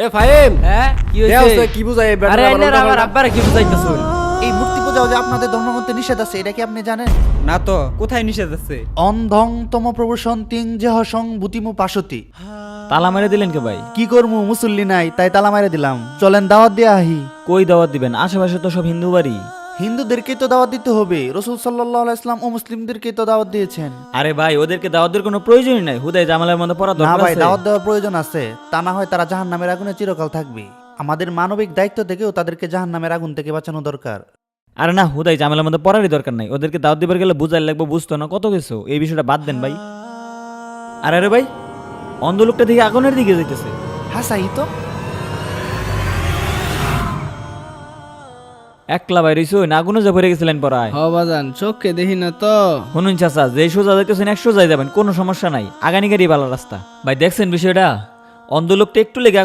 এ ফাহিম, হ্যাঁ কি দেয়া হইছে? হচ্ছে, কি বুঝাই এই বেটা আরে আবার আইনের উল্টা আমার পাল্টা? আব্বারে কি বুঝাইতেছ? এই মূর্তি পূজাও যে আপনাদের ধর্মগ্রন্থে নিষেধ আছে, এটা কি আপনি জানেন? না তো, কোথায় নিষেধ আছে? অন্ধং তম প্রবসন্তিং যেহসং ভূতিমু পাশতি। তালা মেরে দিলেন কে ভাই? কি করমু, মুসল্লি নাই তাই তালা মারে দিলাম। চলেন দাওয়াত দিয়ে আহি। কই দাওয়াত দিবেন? আশেপাশে তো সব হিন্দু বাড়ি। হিন্দুদেরকে তো দাওয়াত দিতে হবে, রসুল সাল্লাল্লাহু আলাইহি ইসলাম ও মুসলিমদেরকে তো দাওয়াত দিয়েছেন। আরে ভাই, ওদেরকে দাওয়াত দেওয়ার কোনো প্রয়োজনই নাই। হুদাই জামালের মধ্যে পড়া না দরকার ভাই, আছে? দাওয়াত দেওয়ার প্রয়োজন আছে, তা না হয় তারা জাহান্নামের আগুনে চিরকাল থাকবে। আমাদের মানবিক দায়িত্ব থেকেও তাদেরকে জাহান্নামের আগুন থেকে বাঁচানো দরকার। আরে না, হুদাই জামালের মধ্যে পড়ারই দরকার নাই। ওদেরকে দাওয়াত দিবার গেলে বুঝাই লাগবে, বুঝতো না কত কিছু। এই বিষয়টা বাদ দেন ভাই। আরে ভাই, অন্ধ লোকটা দিকে আগুনের দিকে যাইতেছে। হাসাই তো। একলা বাইরে না আগুনে যা পড়ে গেছিলেন পড়ায়। হ বাজান, চোখকে দেখি না তো। শুনুন চাচা, যে সোজা যাইতেছেন 100 যাই যাবেন, কোনো সমস্যা নাই। আগানি গাড়ি ভালো রাস্তা। ভাই দেখছেন বিষয়টা? অন্ধ লোকটা একটু লেগে